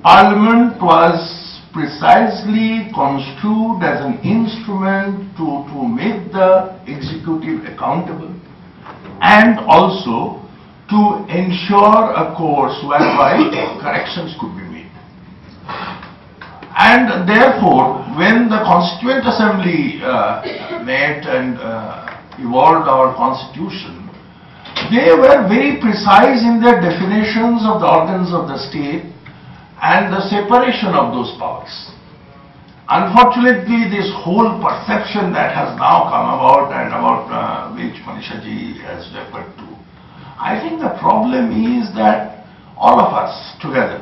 Parliament was precisely construed as an instrument to make the executive accountable and also to ensure a course whereby corrections could be made. And therefore, when the Constituent Assembly met and evolved our constitution, they were very precise in their definitions of the organs of the state and the separation of those powers. Unfortunately, this whole perception that has now come about and about which Manisha ji has referred to, I think the problem is that all of us together,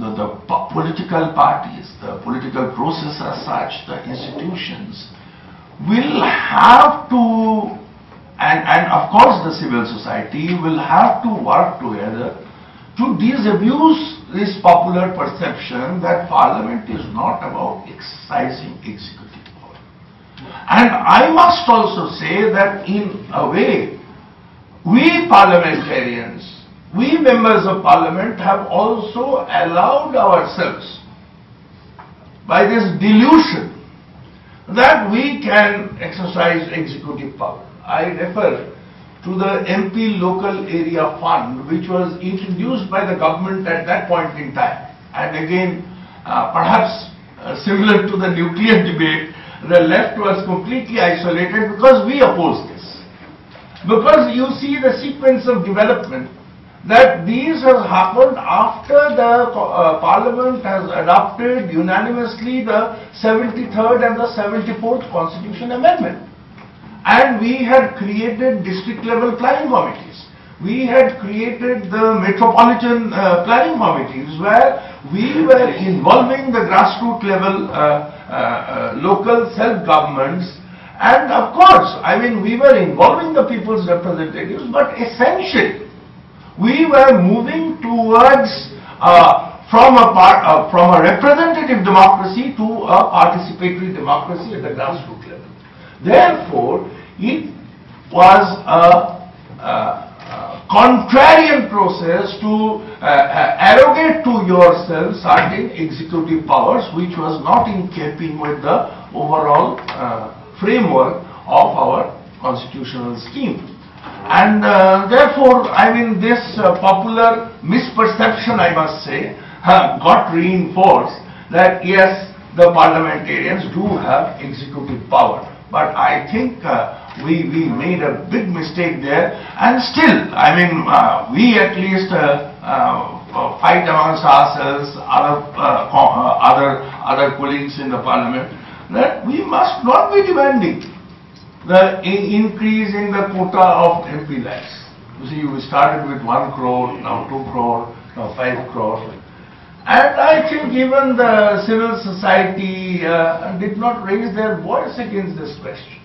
the political parties, the political process as such, the institutions, will have to, and of course the civil society will have to work together to disabuse this popular perception that Parliament is not about exercising executive power. And I must also say that in a way, we parliamentarians, we members of Parliament have also allowed ourselves by this delusion that we can exercise executive power. I refer to the MP Local Area Fund, which was introduced by the government at that point in time. And again, perhaps similar to the nuclear debate, the left was completely isolated because we opposed this. Because you see the sequence of development, that these has happened after the Parliament has adopted unanimously the 73rd and the 74th Constitution Amendment. And we had created district level planning committees. We had created the metropolitan planning committees where we were involving the grassroots level local self-governments. And of course, I mean, we were involving the people's representatives, but essentially, we were moving towards from a representative democracy to a participatory democracy at the grassroots level. Therefore, it was a contrarian process to arrogate to yourself certain executive powers, which was not in keeping with the overall framework of our constitutional scheme. And therefore, I mean, this popular misperception, I must say, got reinforced that yes, the parliamentarians do have executive power. But I think we made a big mistake there, and still, I mean, we at least fight amongst ourselves, other colleagues in the parliament, that we must not be demanding the increase in the quota of MP lakhs. You see, we started with 1 crore, now 2 crore, now 5 crore. And I think even the civil society did not raise their voice against this question.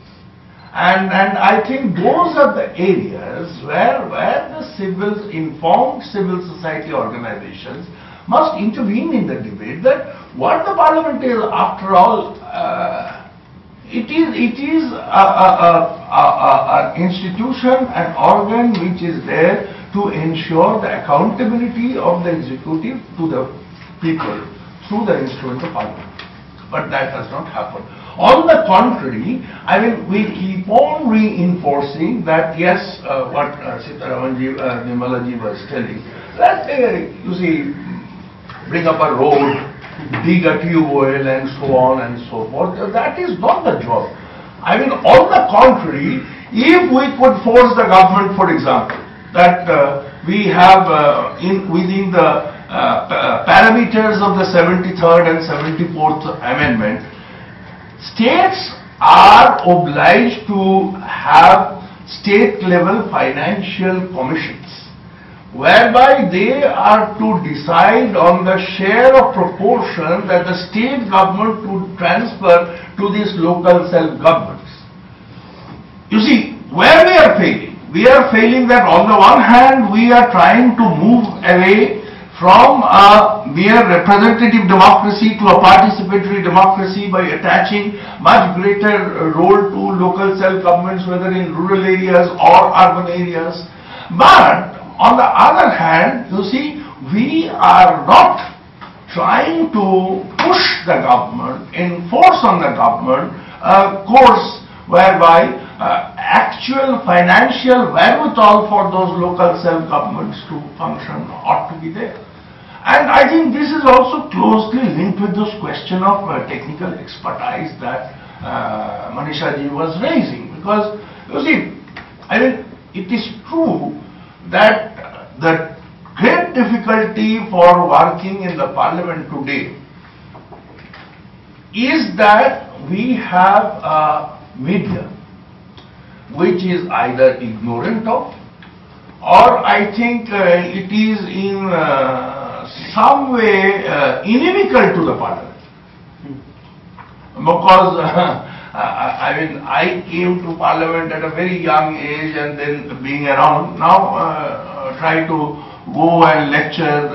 And I think those are the areas where the informed civil society organizations must intervene in the debate, that what the parliament is, after all, it is an institution, an organ which is there to ensure the accountability of the executive to the people through the instrument of parliament. But that has not happened. On the contrary, I mean, we keep on reinforcing that yes, what Sitaramanji, Nimalaji was telling, that you see, bring up a road, dig a tube oil and so on and so forth. That is not the job. I mean, on the contrary, if we could force the government, for example, that we have within the parameters of the 73rd and 74th Amendment, states are obliged to have state-level financial commissions, whereby they are to decide on the share of proportion that the state government would transfer to these local self-governments. You see, where we are failing that on the one hand we are trying to move away from a mere representative democracy to a participatory democracy by attaching much greater role to local self-governments, whether in rural areas or urban areas. But on the other hand, you see, we are not trying to push the government, enforce on the government a course whereby actual financial wherewithal for those local self-governments to function ought to be there. And I think this is also closely linked with this question of technical expertise that Manisha ji was raising. Because, you see, I mean, it is true that the great difficulty for working in the parliament today is that we have a media which is either ignorant of, or I think it is in some way inimical to the parliament. Because I mean, I came to parliament at a very young age, and then being around now try to go and lecture.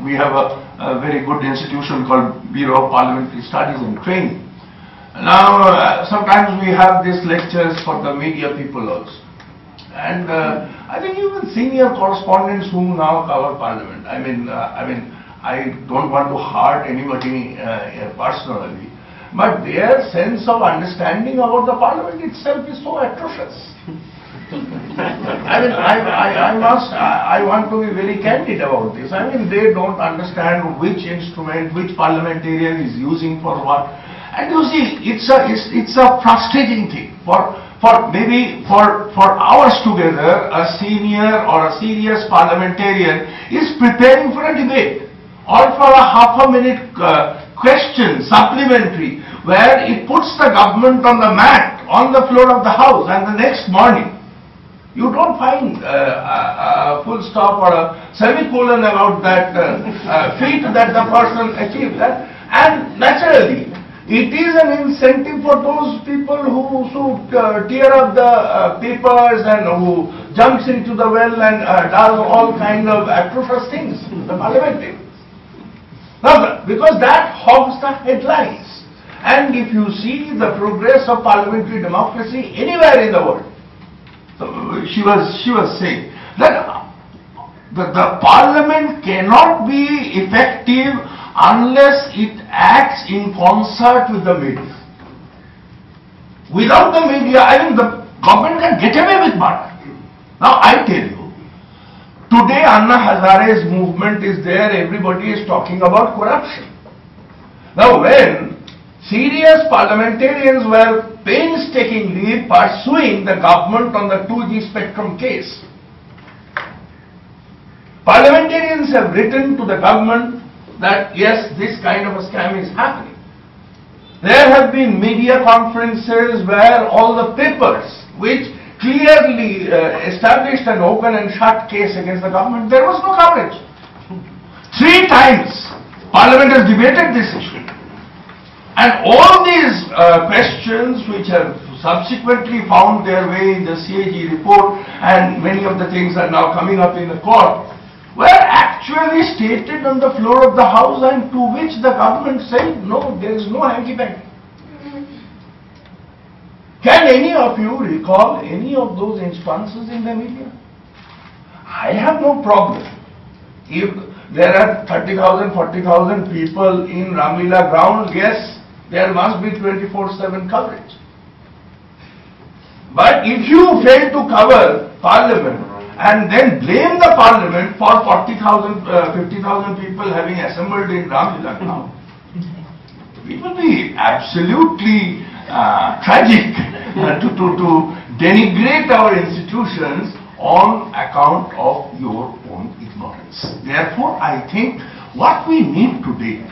We have a very good institution called Bureau of Parliamentary Studies and Training. Now sometimes we have these lectures for the media people also. And I think even senior correspondents who now cover parliament, I don't want to hurt anybody personally, but their sense of understanding about the parliament itself is so atrocious. I want to be very candid about this. I mean, they don't understand which instrument, which parliamentarian is using for what. And you see, it's a frustrating thing for hours together. A senior or a serious parliamentarian is preparing for a debate or for a half-a-minute question, supplementary, where it puts the government on the mat, on the floor of the house, and the next morning you don't find a full stop or a semicolon about that feat that the person achieved. And naturally, it is an incentive for those people who tear up the papers and who jumps into the well and does all kind of atrocious things, the parliamentarians. Now, because that hogs the headlines. And if you see the progress of parliamentary democracy anywhere in the world, so she was saying that the parliament cannot be effective unless it acts in concert with the media. Without the media, I think the government can get away with murder. Now I tell you, today Anna Hazare's movement is there, everybody is talking about corruption. Now when serious parliamentarians were painstakingly pursuing the government on the 2G spectrum case, parliamentarians have written to the government that yes, this kind of a scam is happening. There have been media conferences where all the papers which clearly established an open and shut case against the government, there was no coverage. 3 times Parliament has debated this issue. And all these questions which have subsequently found their way in the CAG report, and many of the things are now coming up in the court, were actually stated on the floor of the house, and to which the government said, no, there is no hanky-panky. Can any of you recall any of those instances in the media? I have no problem. If there are 30,000, 40,000 people in Ramlila ground, yes, there must be 24/7 coverage. But if you fail to cover parliament and then blame the parliament for 40,000, 50,000 people having assembled in Ramlila ground, it will be absolutely tragic to denigrate our institutions on account of your own ignorance. Therefore, I think what we need today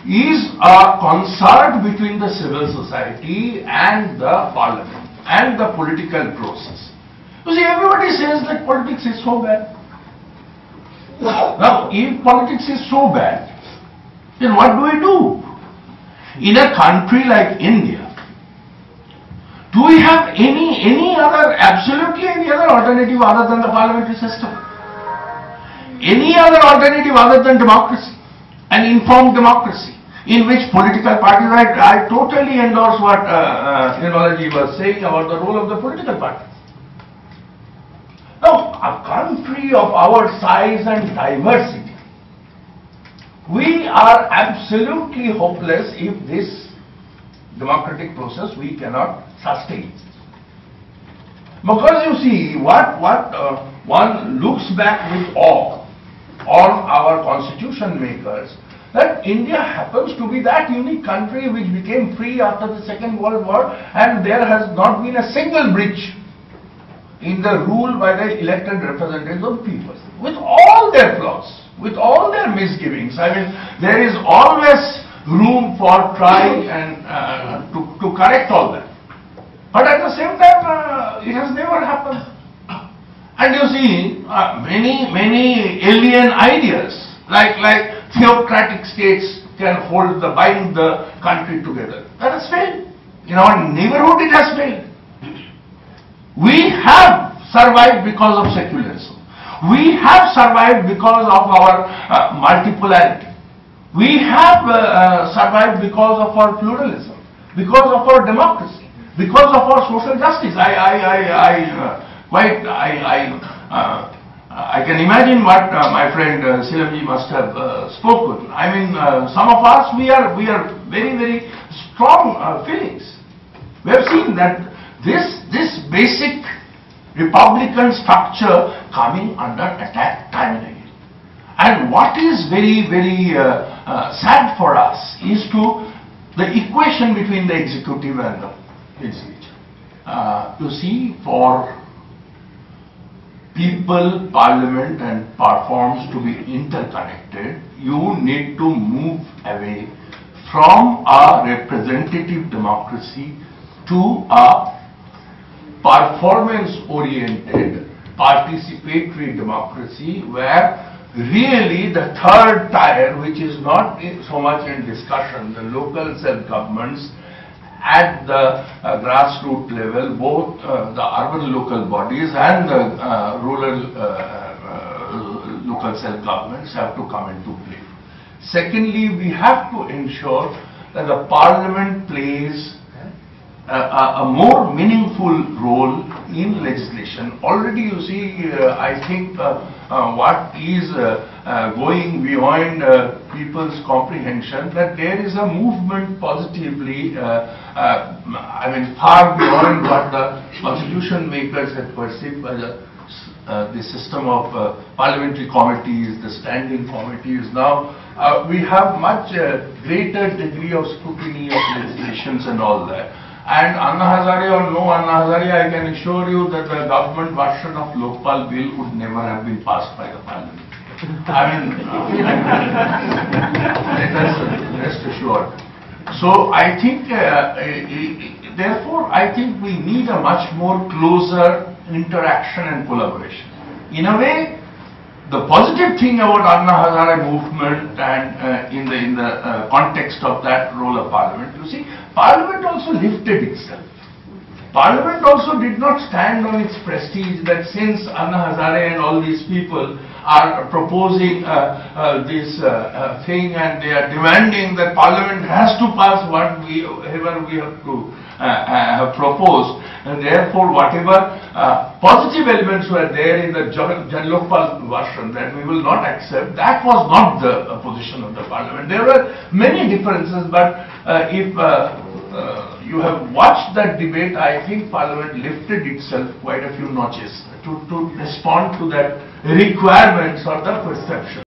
is a concert between the civil society and the parliament and the political process. You see, everybody says that politics is so bad. Now, if politics is so bad, then what do we do? In a country like India, do we have absolutely any other alternative other than the parliamentary system? Any other alternative other than democracy? An informed democracy in which political parties, I totally endorse what Nilotpal was saying about the role of the political parties. Now, a country of our size and diversity, we are absolutely hopeless if this democratic process we cannot sustain. Because you see, one looks back with awe on our constitution makers, that India happens to be that unique country which became free after the Second World War, and there has not been a single breach in the rule by the elected representatives of people, with all their flaws, with all their misgivings. I mean, there is always room for trying and to correct all that. But at the same time, it has never happened. And you see, many alien ideas, like theocratic states can bind the country together. That has failed. In our neighborhood, it has failed. We have survived because of secularism. We have survived because of our multipolarity. We have survived because of our pluralism, because of our democracy, because of our social justice. I can imagine what my friend Silamji must have spoken. I mean, some of us, we are very, very strong feelings. We have seen that this basic republican structure coming under attack time and again. And what is very, very sad for us is the equation between the executive and the legislature. You see, for people, parliament and platforms to be interconnected, you need to move away from a representative democracy to a performance-oriented, participatory democracy, where really the third tier, which is not so much in discussion, the local self-governments at the grassroots level, both the urban local bodies and the rural local self-governments have to come into play. Secondly, we have to ensure that the parliament plays a more meaningful role in legislation. Already you see, I think what is going beyond people's comprehension, that there is a movement positively, I mean far beyond what the constitution makers had perceived by the system of parliamentary committees, the standing committees. Now we have much greater degree of scrutiny of legislations and all that. And Anna Hazare or no Anna Hazare, I can assure you that the government version of Nilotpal bill would never have been passed by the parliament. I mean, let us rest assured. So I think, therefore, I think we need a much more closer interaction and collaboration. In a way, the positive thing about Anna Hazare movement and in the context of that role of parliament, you see, parliament also lifted itself. Parliament also did not stand on its prestige that since Anna Hazare and all these people are proposing this thing and they are demanding that parliament has to pass whatever we have to have proposed, and therefore whatever positive elements were there in the Nilotpal version that we will not accept, that was not the position of the parliament. There were many differences, but if you have watched that debate, I think parliament lifted itself quite a few notches to respond to that requirements or the perception.